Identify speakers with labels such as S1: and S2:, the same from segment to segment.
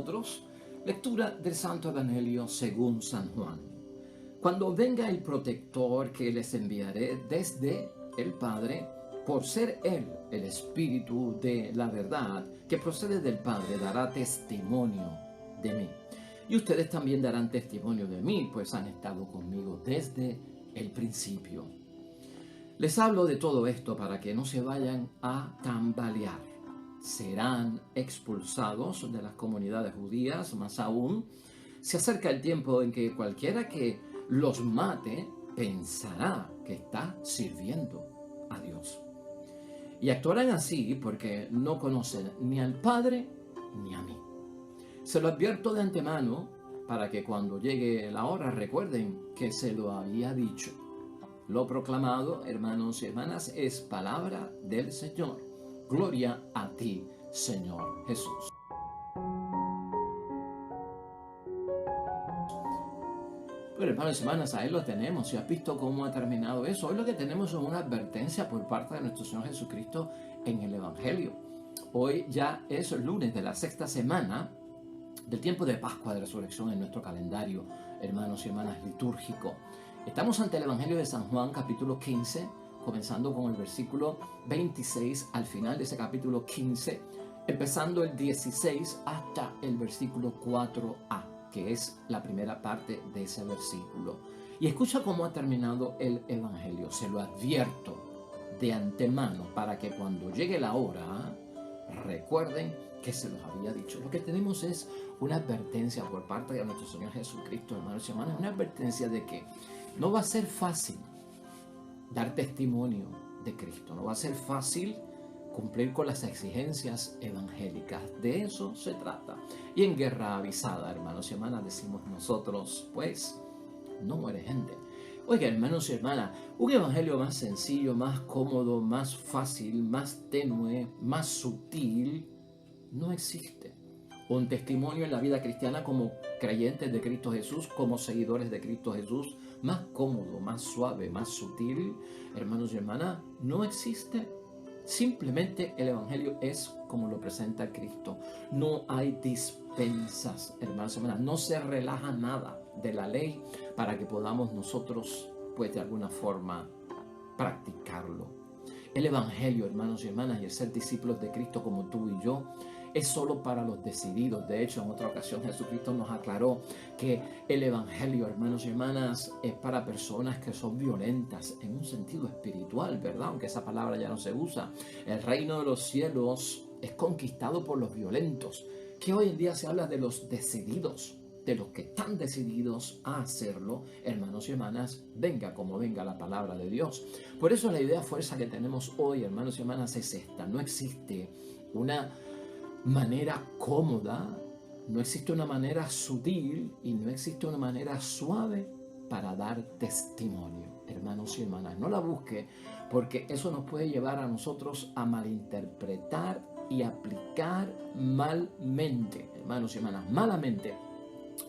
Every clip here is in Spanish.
S1: nosotros. Lectura del Santo Evangelio según San Juan. Cuando venga el protector que les enviaré desde el Padre, por ser Él el Espíritu de la verdad que procede del Padre, dará testimonio de mí. Y ustedes también darán testimonio de mí, pues han estado conmigo desde el principio. Les hablo de todo esto para que no se vayan a tambalear. Serán expulsados de las comunidades judías, más aún, se acerca el tiempo en que cualquiera que los mate pensará que está sirviendo a Dios. Y actuarán así porque no conocen ni al Padre ni a mí. Se lo advierto de antemano para que cuando llegue la hora recuerden que se lo había dicho. Lo proclamado, hermanos y hermanas, es palabra del Señor. Gloria a ti, Señor Jesús. Pero hermanos y hermanas, ahí lo tenemos. Si has visto cómo ha terminado eso, hoy lo que tenemos es una advertencia por parte de nuestro Señor Jesucristo en el Evangelio. Hoy ya es el lunes de la sexta semana del tiempo de Pascua de Resurrección en nuestro calendario, hermanos y hermanas, litúrgico. Estamos ante el Evangelio de San Juan, capítulo 15, comenzando con el versículo 26 al final de ese capítulo 15, empezando el 16 hasta el versículo 4a, que es la primera parte de ese versículo. Y escucha cómo ha terminado el Evangelio. Se lo advierto de antemano para que cuando llegue la hora recuerden que se los había dicho. Lo que tenemos es una advertencia por parte de nuestro Señor Jesucristo, hermanos y hermanas, una advertencia de que no va a ser fácil dar testimonio de Cristo, no va a ser fácil cumplir con las exigencias evangélicas. De eso se trata. Y en guerra avisada, hermanos y hermanas, decimos nosotros, pues, no muere gente. Oiga, hermanos y hermanas, un evangelio más sencillo, más cómodo, más fácil, más tenue, más sutil, no existe. Un testimonio en la vida cristiana como creyentes de Cristo Jesús, como seguidores de Cristo Jesús, más cómodo, más suave, más sutil, hermanos y hermanas, no existe. Simplemente el evangelio es como lo presenta Cristo. No hay dispensas, hermanos y hermanas, no se relaja nada de la ley para que podamos nosotros, pues de alguna forma, practicarlo. El evangelio, hermanos y hermanas, y el ser discípulos de Cristo como tú y yo, es solo para los decididos. De hecho, en otra ocasión Jesucristo nos aclaró que el evangelio, hermanos y hermanas, es para personas que son violentas en un sentido espiritual, ¿verdad? Aunque esa palabra ya no se usa. El reino de los cielos es conquistado por los violentos, que hoy en día se habla de los decididos, de los que están decididos a hacerlo, hermanos y hermanas, venga como venga la palabra de Dios. Por eso la idea fuerza que tenemos hoy, hermanos y hermanas, es esta. No existe una manera cómoda, no existe una manera sutil y no existe una manera suave para dar testimonio, hermanos y hermanas. No la busque, porque eso nos puede llevar a nosotros a malinterpretar y aplicar malmente, hermanos y hermanas, malamente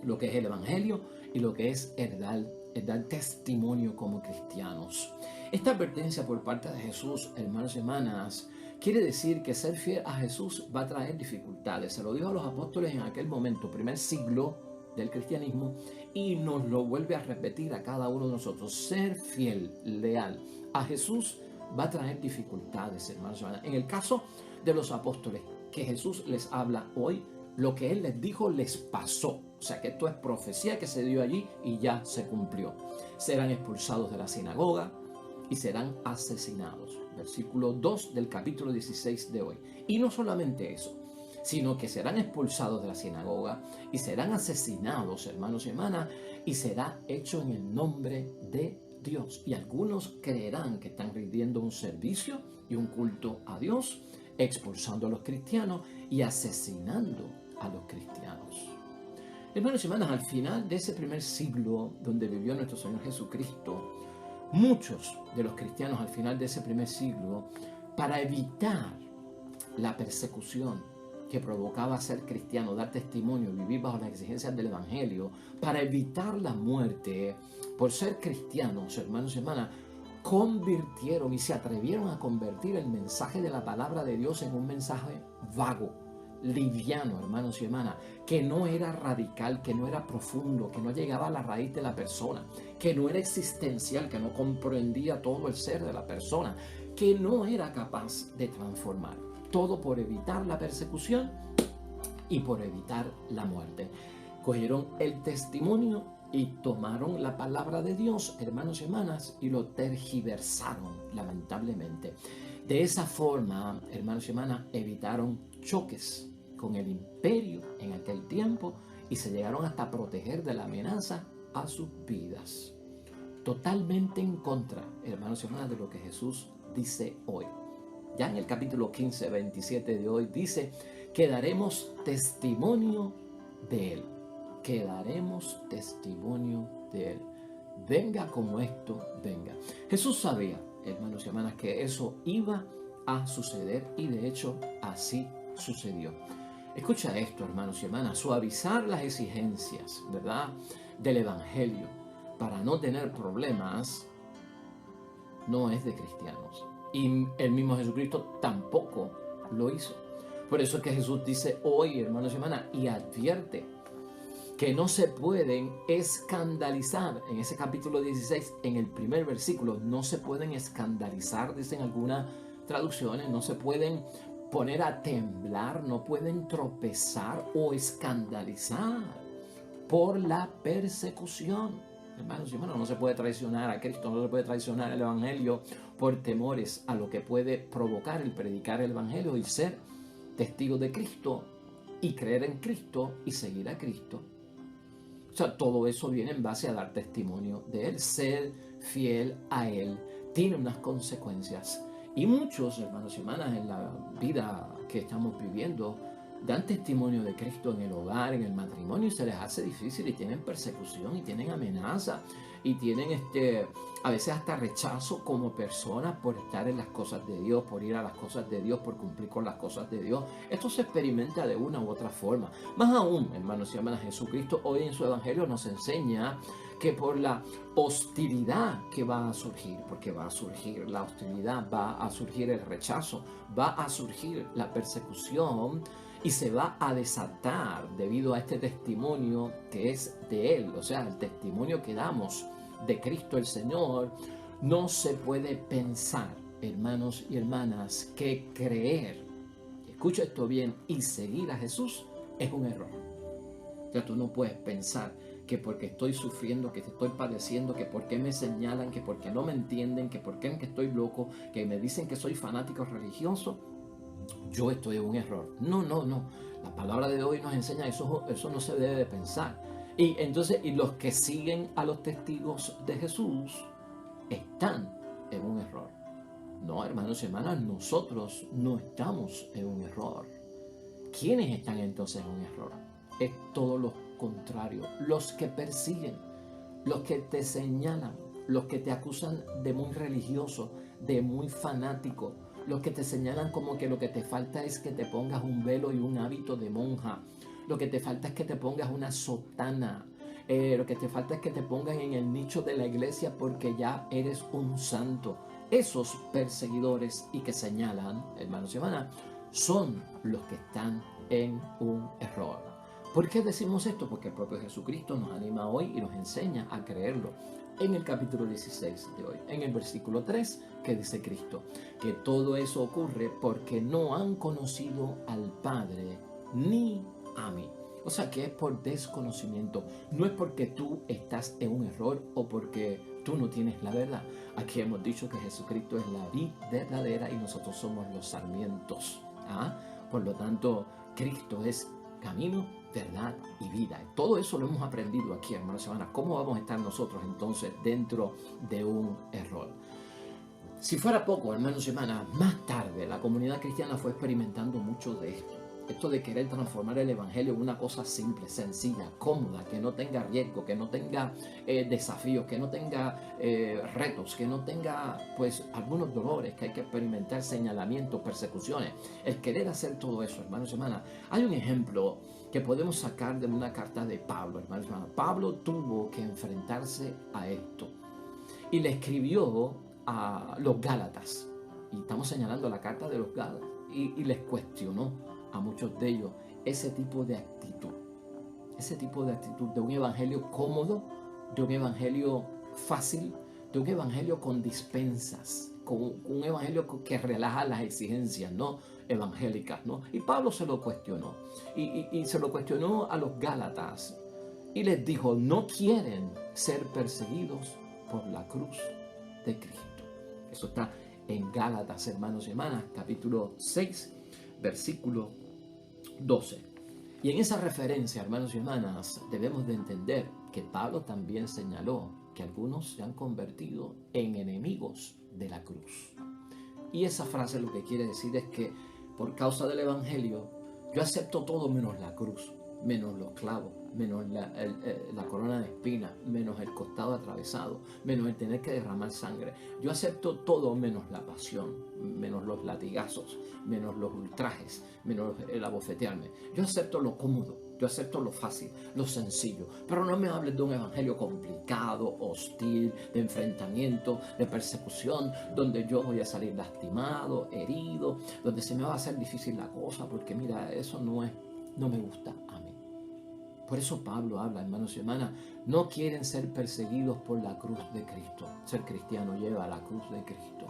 S1: lo que es el evangelio y lo que es el dar testimonio como cristianos. Esta advertencia por parte de Jesús, hermanos y hermanas, quiere decir que ser fiel a Jesús va a traer dificultades. Se lo dijo a los apóstoles en aquel momento, primer siglo del cristianismo, y nos lo vuelve a repetir a cada uno de nosotros. Ser fiel, leal a Jesús va a traer dificultades, hermanos y hermanas. En el caso de los apóstoles, que Jesús les habla hoy, lo que Él les dijo les pasó. O sea que esto es profecía que se dio allí y ya se cumplió. Serán expulsados de la sinagoga y serán asesinados. Versículo 2 del capítulo 16 de hoy. Y no solamente eso, sino que serán expulsados de la sinagoga y serán asesinados, hermanos y hermanas, y será hecho en el nombre de Dios. Y algunos creerán que están rindiendo un servicio y un culto a Dios, expulsando a los cristianos y asesinando a los cristianos. Hermanos y hermanas, al final de ese primer siglo donde vivió nuestro Señor Jesucristo, muchos de los cristianos al final de ese primer siglo, para evitar la persecución que provocaba ser cristiano, dar testimonio, vivir bajo las exigencias del Evangelio, para evitar la muerte por ser cristianos, hermanos y hermanas, convirtieron y se atrevieron a convertir el mensaje de la palabra de Dios en un mensaje vago, liviano, hermanos y hermanas, que no era radical, que no era profundo, que no llegaba a la raíz de la persona, que no era existencial, que no comprendía todo el ser de la persona, que no era capaz de transformar. Todo por evitar la persecución y por evitar la muerte. Cogieron el testimonio y tomaron la palabra de Dios, hermanos y hermanas, y lo tergiversaron, lamentablemente. De esa forma, hermanos y hermanas, evitaron choques con el imperio en aquel tiempo y se llegaron hasta proteger de la amenaza a sus vidas. Totalmente en contra, hermanos y hermanas, de lo que Jesús dice hoy. Ya en el capítulo 15, 27 de hoy dice que daremos testimonio de Él. Que daremos testimonio de Él. Venga como esto venga. Jesús sabía, hermanos y hermanas, que eso iba a suceder y de hecho así sucedió. Escucha esto, hermanos y hermanas, suavizar las exigencias, ¿verdad?, del Evangelio para no tener problemas no es de cristianos. Y el mismo Jesucristo tampoco lo hizo. Por eso es que Jesús dice hoy, hermanos y hermanas, y advierte que no se pueden escandalizar. En ese capítulo 16, en el primer versículo, no se pueden escandalizar, dicen algunas traducciones, no se pueden poner a temblar, no pueden tropezar o escandalizar por la persecución. Hermanos y hermanas, no se puede traicionar a Cristo, no se puede traicionar el Evangelio por temores a lo que puede provocar el predicar el Evangelio y ser testigo de Cristo y creer en Cristo y seguir a Cristo. O sea, todo eso viene en base a dar testimonio de Él, ser fiel a Él, tiene unas consecuencias. Y muchos, hermanos y hermanas, en la vida que estamos viviendo, dan testimonio de Cristo en el hogar, en el matrimonio, y se les hace difícil y tienen persecución y tienen amenaza y tienen a veces hasta rechazo como personas por estar en las cosas de Dios, por ir a las cosas de Dios, por cumplir con las cosas de Dios. Esto se experimenta de una u otra forma. Más aún, hermanos y hermanas, Jesucristo hoy en su Evangelio nos enseña que por la hostilidad que va a surgir, porque va a surgir la hostilidad, va a surgir el rechazo, va a surgir la persecución, y se va a desatar debido a este testimonio que es de Él, o sea, el testimonio que damos de Cristo el Señor. No se puede pensar, hermanos y hermanas, que creer, escucha esto bien, y seguir a Jesús es un error. O sea, tú no puedes pensar que porque estoy sufriendo, que estoy padeciendo, que porque me señalan, que porque no me entienden, que porque estoy loco, que me dicen que soy fanático religioso, yo estoy en un error. No. La palabra de hoy nos enseña eso no se debe de pensar. Y entonces, y los que siguen a los testigos de Jesús están en un error. No, hermanos y hermanas, nosotros no estamos en un error. ¿Quiénes están entonces en un error? Es todo lo contrario. Los que persiguen, los que te señalan, los que te acusan de muy religioso, de muy fanático, los que te señalan como que lo que te falta es que te pongas un velo y un hábito de monja, lo que te falta es que te pongas una sotana, lo que te falta es que te pongan en el nicho de la iglesia porque ya eres un santo. Esos perseguidores y que señalan, hermanos y hermanas, son los que están en un error. ¿Por qué decimos esto? Porque el propio Jesucristo nos anima hoy y nos enseña a creerlo. En el capítulo 16 de hoy, en el versículo 3, que dice Cristo, que todo eso ocurre porque no han conocido al Padre ni a mí. O sea que es por desconocimiento, no es porque tú estás en un error o porque tú no tienes la verdad. Aquí hemos dicho que Jesucristo es la vid verdadera y nosotros somos los sarmientos. Por lo tanto, Cristo es camino, verdad y vida. Todo eso lo hemos aprendido aquí, hermanos y hermanas. ¿Cómo vamos a estar nosotros entonces dentro de un error? Si fuera poco, hermanos y hermanas, más tarde la comunidad cristiana fue experimentando mucho de esto. Esto de querer transformar el evangelio en una cosa simple, sencilla, cómoda, que no tenga riesgo, que no tenga desafíos, que no tenga retos, que no tenga pues algunos dolores que hay que experimentar, señalamientos, persecuciones. El querer hacer todo eso, hermanos y hermanas. Hay un ejemplo que podemos sacar de una carta de Pablo, hermanos y hermanas. Pablo tuvo que enfrentarse a esto y le escribió a los Gálatas. Y estamos señalando la carta de los Gálatas y les cuestionó. a muchos de ellos ese tipo de actitud de un evangelio cómodo, de un evangelio fácil, de un evangelio con dispensas, con un evangelio que relaja las exigencias, ¿no?, evangélicas, ¿no? Y Pablo se lo cuestionó, y se lo cuestionó a los Gálatas, y les dijo: no quieren ser perseguidos por la cruz de Cristo. Eso está en Gálatas, hermanos y hermanas, capítulo 6, versículo 12. Y en esa referencia, hermanos y hermanas, debemos de entender que Pablo también señaló que algunos se han convertido en enemigos de la cruz. Y esa frase lo que quiere decir es que por causa del evangelio yo acepto todo menos la cruz, menos los clavos, menos la corona de espinas, menos el costado atravesado, menos el tener que derramar sangre. Yo acepto todo menos la pasión, menos los latigazos, menos los ultrajes, menos el abofetearme. Yo acepto lo cómodo, yo acepto lo fácil, lo sencillo. Pero no me hables de un evangelio complicado, hostil, de enfrentamiento, de persecución, donde yo voy a salir lastimado, herido, donde se me va a hacer difícil la cosa, porque mira, eso no me gusta a mí. Por eso Pablo habla, hermanos y hermanas, no quieren ser perseguidos por la cruz de Cristo. Ser cristiano lleva a la cruz de Cristo.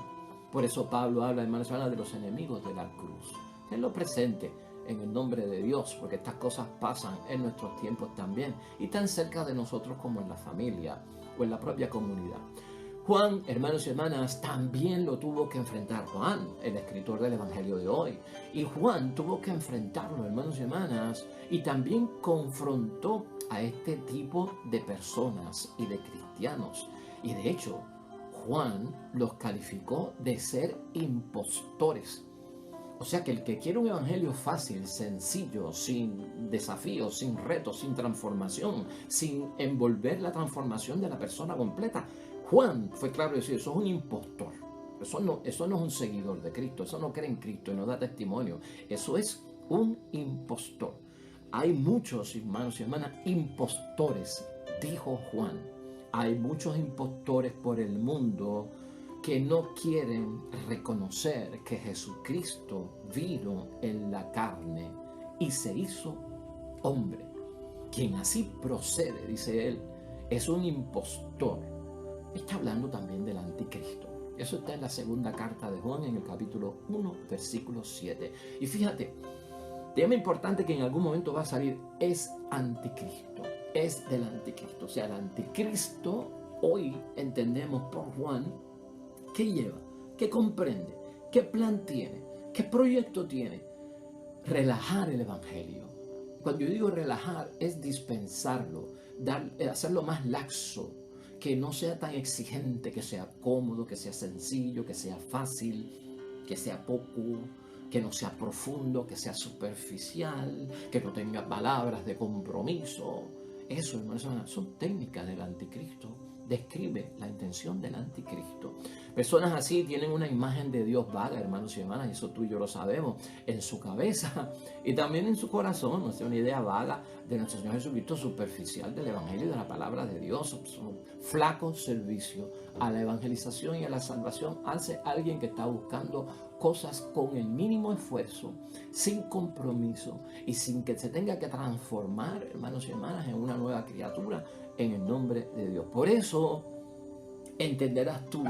S1: Por eso Pablo habla, hermanos y hermanas, de los enemigos de la cruz. Tenlo presente en el nombre de Dios, porque estas cosas pasan en nuestros tiempos también, y tan cerca de nosotros como en la familia o en la propia comunidad. Juan, hermanos y hermanas, también lo tuvo que enfrentar. Juan, el escritor del Evangelio de hoy. Y Juan tuvo que enfrentarlo, hermanos y hermanas, y también confrontó a este tipo de personas y de cristianos. Y de hecho, Juan los calificó de ser impostores. O sea que el que quiere un evangelio fácil, sencillo, sin desafíos, sin retos, sin transformación, sin envolver la transformación de la persona completa, Juan fue claro y decir: eso es un impostor. Eso no es un seguidor de Cristo. Eso no cree en Cristo y no da testimonio. Eso es un impostor. Hay muchos, hermanos y hermanas, impostores, dijo Juan. Hay muchos impostores por el mundo que no quieren reconocer que Jesucristo vino en la carne y se hizo hombre. Quien así procede, dice él, es un impostor. Está hablando también del anticristo. Eso está en la segunda carta de Juan, en el capítulo 1, versículo 7. Y fíjate, tema importante que en algún momento va a salir: es anticristo, es del anticristo. O sea, el anticristo, hoy entendemos por Juan, ¿qué lleva? ¿Qué comprende? ¿Qué plan tiene? ¿Qué proyecto tiene? Relajar el evangelio. Cuando yo digo relajar, es dispensarlo, hacerlo más laxo, que no sea tan exigente, que sea cómodo, que sea sencillo, que sea fácil, que sea poco, que no sea profundo, que sea superficial, que no tenga palabras de compromiso. Eso, hermanos, son técnicas del anticristo. Describe la intención del anticristo. Personas así tienen una imagen de Dios vaga, hermanos y hermanas, y eso tú y yo lo sabemos, en su cabeza y también en su corazón. No es una idea vaga de nuestro Señor Jesucristo, superficial del Evangelio y de la palabra de Dios. Son flaco servicio a la evangelización y a la salvación hace alguien que está buscando cosas con el mínimo esfuerzo, sin compromiso y sin que se tenga que transformar, hermanos y hermanas, en una nueva criatura en el nombre de Dios. Por eso entenderás tú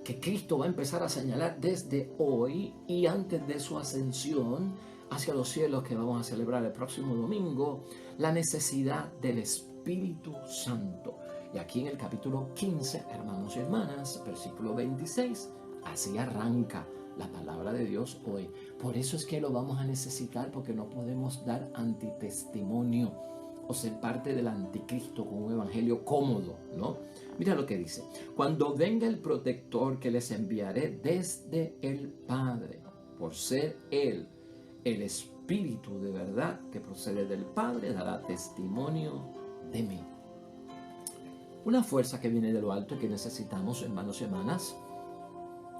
S1: que Cristo va a empezar a señalar desde hoy y antes de su ascensión hacia los cielos, que vamos a celebrar el próximo domingo, la necesidad del Espíritu Santo. Y aquí en el capítulo 15, hermanos y hermanas, versículo 26, así arranca la palabra de Dios hoy. Por eso es que lo vamos a necesitar, porque no podemos dar antitestimonio o ser parte del anticristo con un evangelio cómodo, ¿no? Mira lo que dice: cuando venga el protector que les enviaré desde el Padre, por ser Él el Espíritu de verdad que procede del Padre, dará testimonio de mí. Una fuerza que viene de lo alto y que necesitamos, hermanos y hermanas,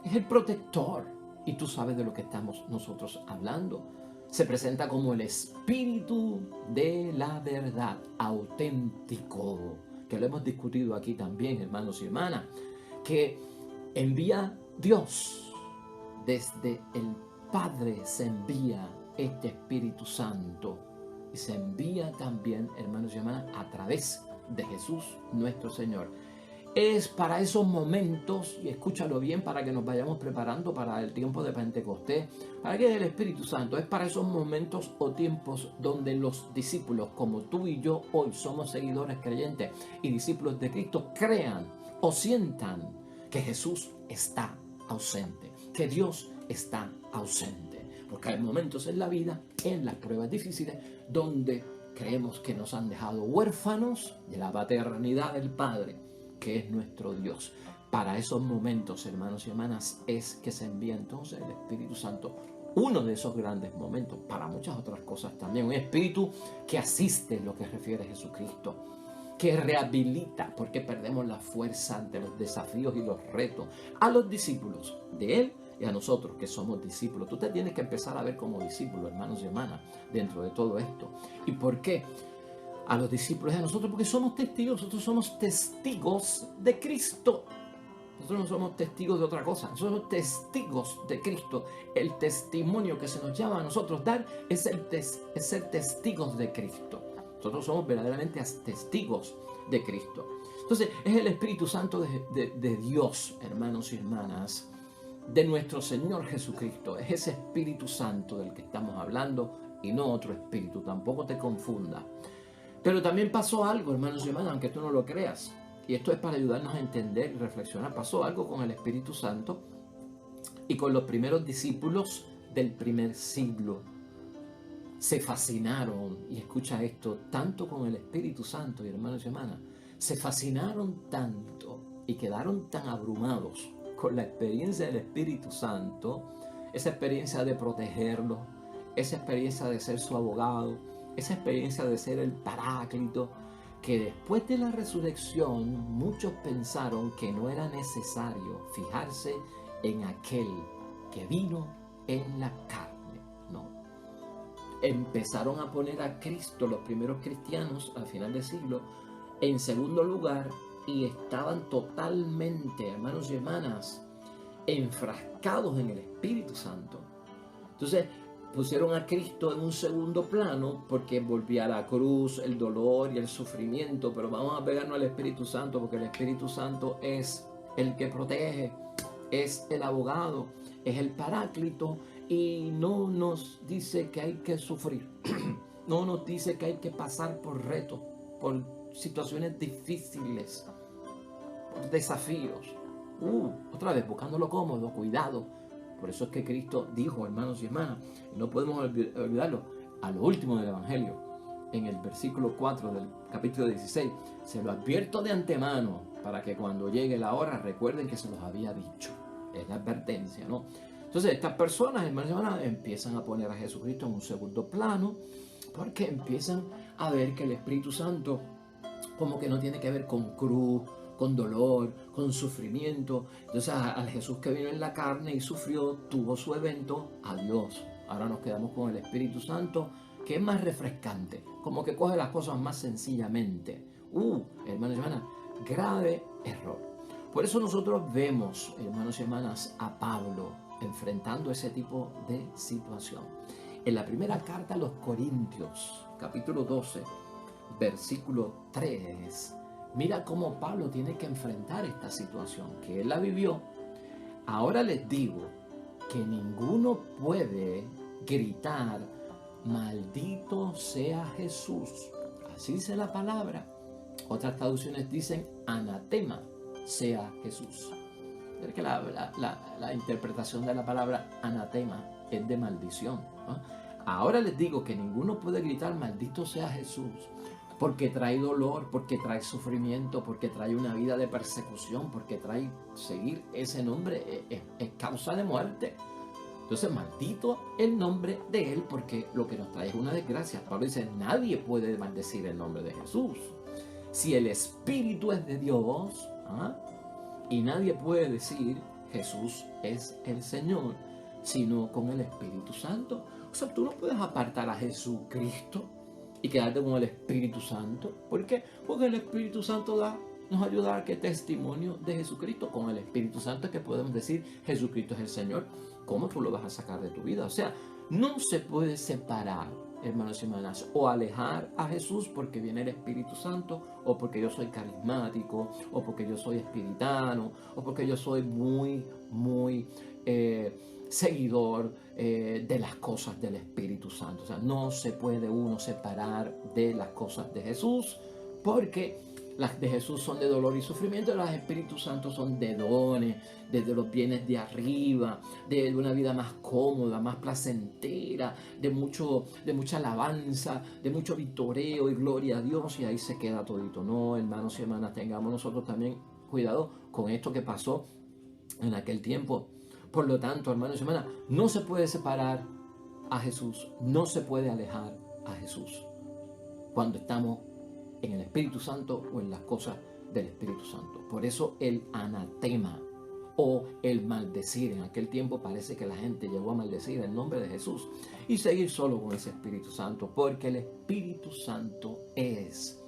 S1: es el protector. Y tú sabes de lo que estamos nosotros hablando. Se presenta como el Espíritu de la verdad, auténtico, que lo hemos discutido aquí también, hermanos y hermanas, que envía Dios. Desde el Padre se envía este Espíritu Santo y se envía también, hermanos y hermanas, a través de Jesús nuestro Señor. Es para esos momentos, y escúchalo bien para que nos vayamos preparando para el tiempo de Pentecostés, para que el Espíritu Santo es para esos momentos o tiempos donde los discípulos, como tú y yo hoy somos seguidores creyentes y discípulos de Cristo, crean o sientan que Jesús está ausente, que Dios está ausente. Porque hay momentos en la vida, en las pruebas difíciles, donde creemos que nos han dejado huérfanos de la paternidad del Padre, que es nuestro Dios. Para esos momentos, hermanos y hermanas, es que se envía entonces el Espíritu Santo. Uno de esos grandes momentos, para muchas otras cosas también. Un Espíritu que asiste en lo que refiere a Jesucristo, que rehabilita, porque perdemos la fuerza ante los desafíos y los retos. A los discípulos de Él y a nosotros que somos discípulos. Tú te tienes que empezar a ver como discípulo, hermanos y hermanas, dentro de todo esto. ¿Y por qué? A los discípulos y a nosotros, porque somos testigos, nosotros somos testigos de Cristo. Nosotros no somos testigos de otra cosa, nosotros somos testigos de Cristo. El testimonio que se nos llama a nosotros dar es ser testigos de Cristo. Nosotros somos verdaderamente testigos de Cristo. Entonces es el Espíritu Santo de Dios, hermanos y hermanas, de nuestro Señor Jesucristo. Es ese Espíritu Santo del que estamos hablando y no otro espíritu, tampoco te confunda. Pero también pasó algo, hermanos y hermanas, aunque tú no lo creas. Y esto es para ayudarnos a entender y reflexionar. Pasó algo con el Espíritu Santo y con los primeros discípulos del primer siglo. Se fascinaron, y escucha esto, tanto con el Espíritu Santo, y hermanos y hermanas, se fascinaron tanto y quedaron tan abrumados con la experiencia del Espíritu Santo, esa experiencia de protegerlo, esa experiencia de ser su abogado, esa experiencia de ser el Paráclito, que después de la resurrección muchos pensaron que no era necesario fijarse en aquel que vino en la carne. No. Empezaron a poner a Cristo, los primeros cristianos al final del siglo, en segundo lugar, y estaban totalmente, hermanos y hermanas, enfrascados en el Espíritu Santo. Entonces, pusieron a Cristo en un segundo plano porque volvía a la cruz, el dolor y el sufrimiento, pero vamos a pegarnos al Espíritu Santo porque el Espíritu Santo es el que protege, es el abogado, es el Paráclito y no nos dice que hay que sufrir, no nos dice que hay que pasar por retos, por situaciones difíciles, por desafíos. Otra vez, buscando lo cómodo, cuidado. Por eso es que Cristo dijo, hermanos y hermanas, y no podemos olvidarlo, a lo último del Evangelio, en el versículo 4 del capítulo 16, se lo advierto de antemano para que cuando llegue la hora recuerden que se los había dicho. Es la advertencia, ¿no? Entonces estas personas, hermanos y hermanas, empiezan a poner a Jesucristo en un segundo plano porque empiezan a ver que el Espíritu Santo como que no tiene que ver con cruz, con dolor, con sufrimiento. Entonces al Jesús que vino en la carne y sufrió, tuvo su evento, adiós. Ahora nos quedamos con el Espíritu Santo, que es más refrescante, como que coge las cosas más sencillamente. Hermanos y hermanas, grave error. Por eso nosotros vemos, hermanos y hermanas, a Pablo enfrentando ese tipo de situación. En la primera carta a los Corintios, capítulo 12, versículo 3, mira cómo Pablo tiene que enfrentar esta situación, que él la vivió. Ahora les digo que ninguno puede gritar, maldito sea Jesús. Así dice la palabra. Otras traducciones dicen, anatema sea Jesús. Es que la interpretación de la palabra anatema es de maldición, ¿no? Ahora les digo que ninguno puede gritar, maldito sea Jesús, porque trae dolor, porque trae sufrimiento, porque trae una vida de persecución, porque trae seguir ese nombre es causa de muerte. Entonces, maldito el nombre de Él, porque lo que nos trae es una desgracia. Pablo dice, nadie puede maldecir el nombre de Jesús. Si el Espíritu es de Dios, y nadie puede decir Jesús es el Señor, sino con el Espíritu Santo. O sea, tú no puedes apartar a Jesucristo y quedarte con el Espíritu Santo. ¿Por qué? Porque el Espíritu Santo da nos ayuda a dar que testimonio de Jesucristo. Con el Espíritu Santo es que podemos decir Jesucristo es el Señor. ¿Cómo tú lo vas a sacar de tu vida? O sea, no se puede separar, hermanos y hermanas, o alejar a Jesús porque viene el Espíritu Santo, o porque yo soy carismático, o porque yo soy espiritano, o porque yo soy muy seguidor de las cosas del Espíritu Santo. O sea, no se puede uno separar de las cosas de Jesús, porque las de Jesús son de dolor y sufrimiento, y los Espíritus Santos son de dones, de los bienes de arriba, de una vida más cómoda, más placentera, de mucha alabanza, de mucho victoreo y gloria a Dios, y ahí se queda todito. No, hermanos y hermanas, tengamos nosotros también cuidado con esto que pasó en aquel tiempo. Por lo tanto, hermanos y hermanas, no se puede separar a Jesús, no se puede alejar a Jesús cuando estamos en el Espíritu Santo o en las cosas del Espíritu Santo. Por eso el anatema o el maldecir, en aquel tiempo parece que la gente llegó a maldecir el nombre de Jesús y seguir solo con ese Espíritu Santo, porque el Espíritu Santo es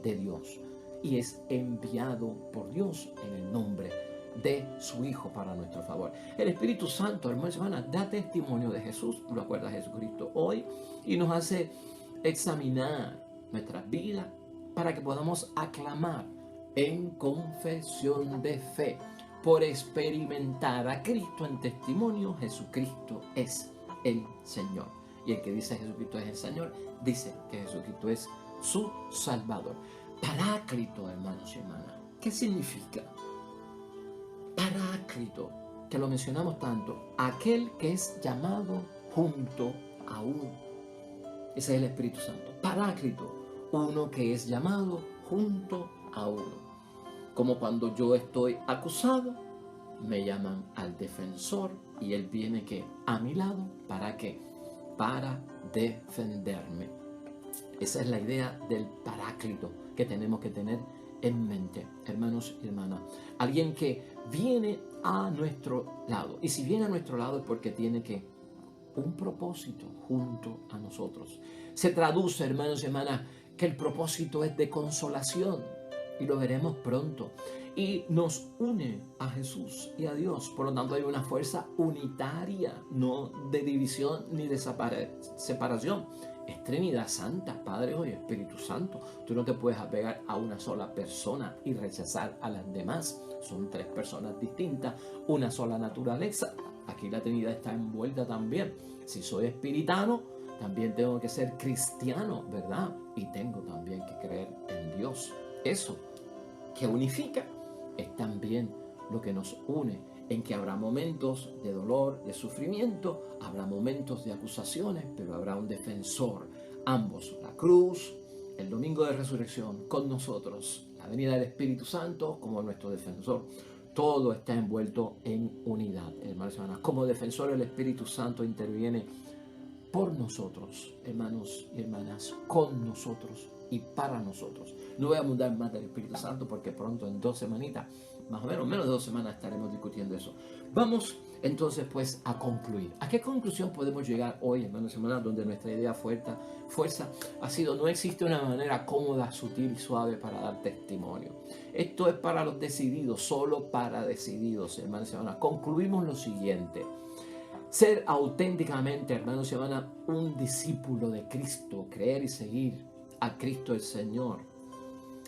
S1: de Dios y es enviado por Dios en el nombre de su Hijo para nuestro favor. El Espíritu Santo, hermanos y hermanas, da testimonio de Jesús, lo acuerda Jesucristo hoy, y nos hace examinar nuestras vidas para que podamos aclamar en confesión de fe por experimentar a Cristo en testimonio. Jesucristo es el Señor. Y el que dice Jesucristo es el Señor, dice que Jesucristo es su Salvador. Paráclito, hermanos y hermanas. ¿Qué significa? Paráclito, que lo mencionamos tanto, aquel que es llamado junto a uno. Ese es el Espíritu Santo. Paráclito, uno que es llamado junto a uno. Como cuando yo estoy acusado, me llaman al defensor y él viene que a mi lado, ¿para qué? Para defenderme. Esa es la idea del Paráclito que tenemos que tener en mente, hermanos y hermanas. Alguien que viene a nuestro lado. Y si viene a nuestro lado es porque tiene que un propósito junto a nosotros. Se traduce, hermanos y hermanas, que el propósito es de consolación, y lo veremos pronto, y nos une a Jesús y a Dios. Por lo tanto, hay una fuerza unitaria, no de división ni de separación. Es Trinidad Santa, Padre, Hijo y Espíritu Santo. Tú no te puedes apegar a una sola persona y rechazar a las demás. Son tres personas distintas, una sola naturaleza. Aquí la Trinidad está envuelta también. Si soy espiritano, también tengo que ser cristiano, ¿verdad? Y tengo también que creer en Dios. Eso que unifica es también lo que nos une, en que habrá momentos de dolor, de sufrimiento, habrá momentos de acusaciones, pero habrá un defensor. Ambos, la cruz, el domingo de resurrección con nosotros, la venida del Espíritu Santo como nuestro defensor. Todo está envuelto en unidad, hermanos y hermanas. Como defensor, el Espíritu Santo interviene por nosotros, hermanos y hermanas, con nosotros y para nosotros. No voy a abundar más del Espíritu Santo porque pronto, en 2 semanitas, más o menos de 2 semanas, estaremos discutiendo eso. Vamos entonces pues a concluir. ¿A qué conclusión podemos llegar hoy, hermanos y hermanas, donde nuestra idea fuerza ha sido: no existe una manera cómoda, sutil y suave para dar testimonio? Esto es para los decididos, solo para decididos, hermanos y hermanas. Concluimos lo siguiente: ser auténticamente, hermanos y hermanas, un discípulo de Cristo, creer y seguir a Cristo el Señor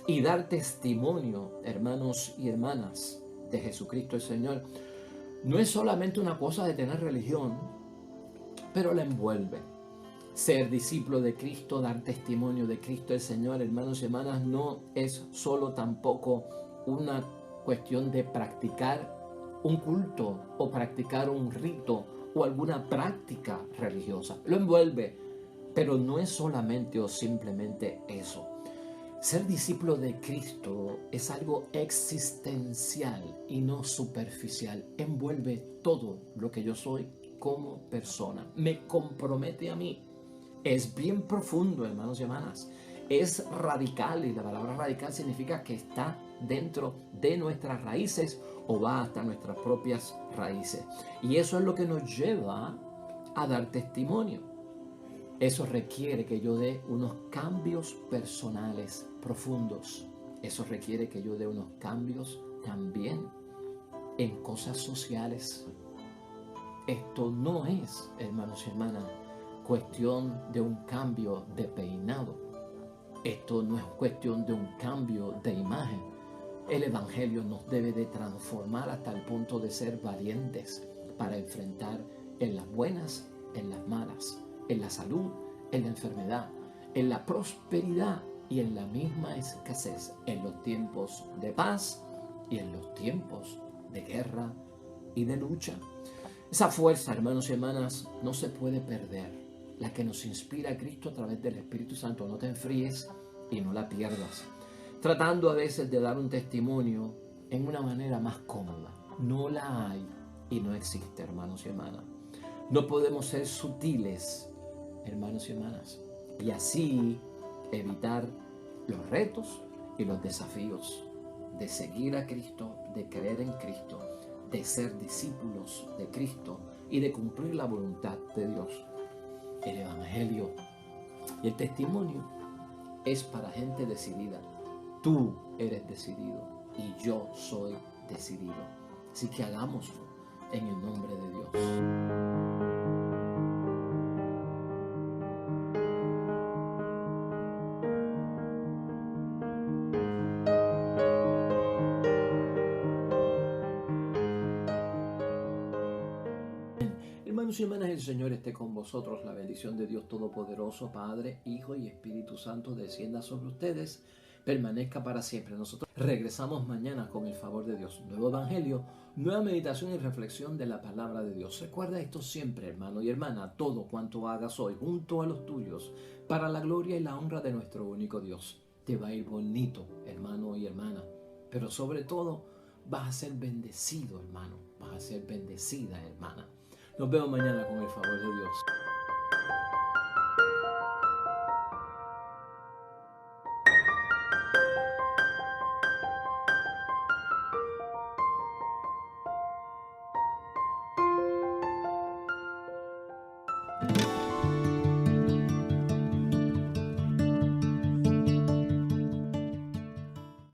S1: y dar testimonio, hermanos y hermanas, de Jesucristo el Señor, no es solamente una cosa de tener religión, pero la envuelve. Ser discípulo de Cristo, dar testimonio de Cristo el Señor, hermanos y hermanas, no es solo tampoco una cuestión de practicar un culto o practicar un rito o alguna práctica religiosa. Lo envuelve, pero no es solamente o simplemente eso. Ser discípulo de Cristo es algo existencial y no superficial. Envuelve todo lo que yo soy como persona. Me compromete a mí. Es bien profundo, hermanos y hermanas. Es radical, y la palabra radical significa que está dentro de nuestras raíces o va hasta nuestras propias raíces. Y eso es lo que nos lleva a dar testimonio. Eso requiere que yo dé unos cambios personales profundos Eso requiere que yo dé unos cambios también en cosas sociales. Esto no es, hermanos y hermanas, cuestión de un cambio de peinado. Esto no es cuestión de un cambio de imagen. El Evangelio nos debe de transformar hasta el punto de ser valientes para enfrentar en las buenas, en las malas, en la salud, en la enfermedad, en la prosperidad y en la misma escasez, en los tiempos de paz y en los tiempos de guerra y de lucha. Esa fuerza, hermanos y hermanas, no se puede perder. La que nos inspira a Cristo a través del Espíritu Santo. No te enfríes y no la pierdas. Tratando a veces de dar un testimonio en una manera más cómoda. No la hay y no existe, hermanos y hermanas. No podemos ser sutiles, hermanos y hermanas, y así evitar los retos y los desafíos de seguir a Cristo, de creer en Cristo, de ser discípulos de Cristo y de cumplir la voluntad de Dios. El Evangelio y el testimonio es para gente decidida. Tú eres decidido y yo soy decidido. Así que hagámoslo en el nombre de Dios. Hermanos y hermanas, el Señor esté con vosotros. La bendición de Dios Todopoderoso, Padre, Hijo y Espíritu Santo descienda sobre ustedes, permanezca para siempre. Nosotros regresamos mañana con el favor de Dios. Nuevo Evangelio, nueva meditación y reflexión de la palabra de Dios. Recuerda esto siempre, hermano y hermana, todo cuanto hagas hoy junto a los tuyos, para la gloria y la honra de nuestro único Dios. Te va a ir bonito, hermano y hermana, pero sobre todo vas a ser bendecido, hermano, vas a ser bendecida, hermana. Nos vemos mañana con el favor de Dios.